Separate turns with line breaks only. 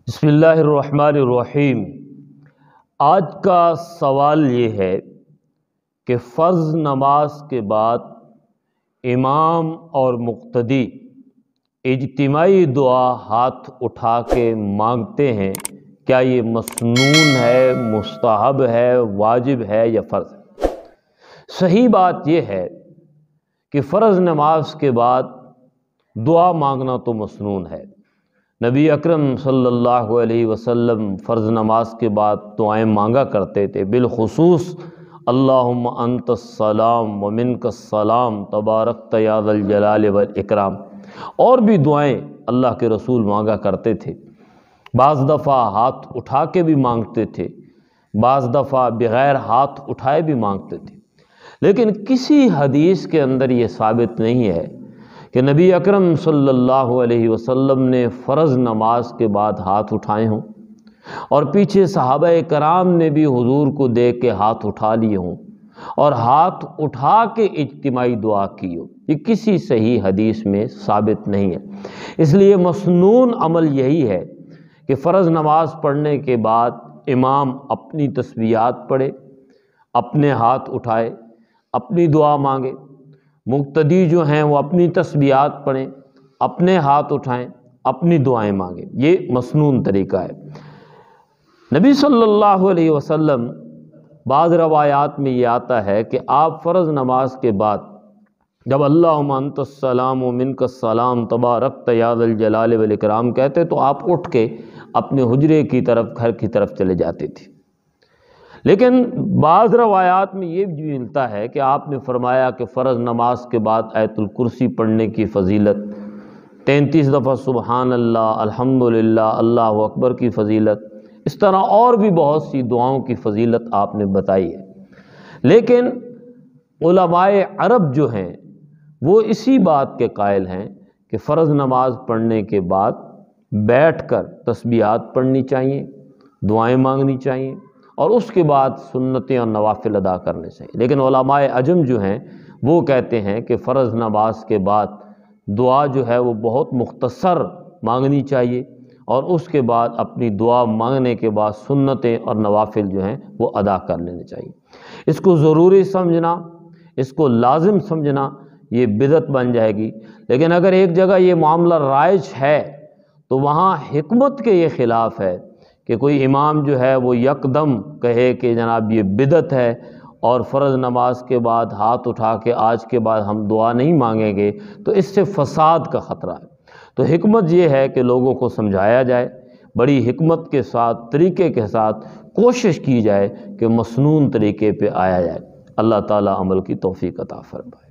بسم اللہ الرحمن الرحیم۔ آج کا سوال یہ ہے کہ فرض نماز کے بعد امام اور مقتدی اجتماعی دعا ہاتھ اٹھا کے مانگتے ہیں، کیا یہ مسنون ہے، مستحب ہے، واجب ہے یا فرض ہے؟ صحیح بات یہ ہے کہ فرض نماز کے بعد دعا مانگنا تو مسنون ہے۔ نبی اکرم صلی اللہ علیہ وسلم فرض نماز کے بعد دعائیں مانگا کرتے تھے، بالخصوص اللہم انت السلام ومنک السلام تبارکت یا ذا الجلال والاکرام، اور بھی دعائیں اللہ کے رسول مانگا کرتے تھے۔ بعض دفعہ ہاتھ اٹھا کے بھی مانگتے تھے، بعض دفعہ بغیر ہاتھ اٹھائے بھی مانگتے تھے، لیکن کسی حدیث کے اندر یہ ثابت نہیں ہے کہ نبی اکرم صلی اللہ علیہ وسلم نے فرض نماز کے بعد ہاتھ اٹھائے ہوں، اور پیچھے صحابہ کرام نے بھی حضور کو دیکھ کے ہاتھ اٹھا لیے ہوں اور ہاتھ اٹھا کے اجتماعی دعا کی ہو۔ یہ کسی صحیح حدیث میں ثابت نہیں ہے۔ اس لیے مسنون عمل یہی ہے کہ فرض نماز پڑھنے کے بعد امام اپنی تسبیحات پڑھے، اپنے ہاتھ اٹھائے، اپنی دعا مانگے، مقتدی جو ہیں وہ اپنی تسبیحات پڑھیں، اپنے ہاتھ اٹھائیں، اپنی دعائیں مانگیں۔ یہ مسنون طریقہ ہے۔ نبی صلی اللہ علیہ وسلم، بعض روایات میں یہ آتا ہے کہ آپ فرض نماز کے بعد جب اللہم انت السلام ومنک السلام تبارکت یا ذا الجلال والاکرام کہتے تو آپ اٹھ کے اپنے حجرے کی طرف، گھر کی طرف چلے جاتے تھے۔ لیکن بعض روایات میں یہ بھی ملتا ہے کہ آپ نے فرمایا کہ فرض نماز کے بعد آیت الکرسی پڑھنے کی فضیلت، 33 دفعہ سبحان اللہ، الحمدللہ، اللہ اکبر کی فضیلت، اس طرح اور بھی بہت سی دعاؤں کی فضیلت آپ نے بتائی ہے۔ لیکن علماء عرب جو ہیں وہ اسی بات کے قائل ہیں کہ فرض نماز پڑھنے کے بعد بیٹھ کر تسبیحات پڑھنی چاہیے، دعائیں مانگنی چاہیے، اور اس کے بعد سنتیں اور نوافل ادا کرنے چاہیے۔ لیکن علماء عجم جو ہیں وہ کہتے ہیں کہ فرض نماز کے بعد دعا جو ہے وہ بہت مختصر مانگنی چاہیے، اور اس کے بعد اپنی دعا مانگنے کے بعد سنتیں اور نوافل جو ہیں وہ ادا کر لینے چاہیے۔ اس کو ضروری سمجھنا، اس کو لازم سمجھنا یہ بدعت بن جائے گی۔ لیکن اگر ایک جگہ یہ معاملہ رائج ہے تو وہاں حکمت کے یہ خلاف ہے کہ کوئی امام جو ہے وہ یکدم کہے کہ جناب یہ بدعت ہے، اور فرض نماز کے بعد ہاتھ اٹھا کے آج کے بعد ہم دعا نہیں مانگیں گے، تو اس سے فساد کا خطرہ ہے۔ تو حکمت یہ ہے کہ لوگوں کو سمجھایا جائے، بڑی حکمت کے ساتھ، طریقے کے ساتھ کوشش کی جائے کہ مسنون طریقے پہ آیا جائے۔ اللہ تعالی عمل کی توفیق عطا فرمائے۔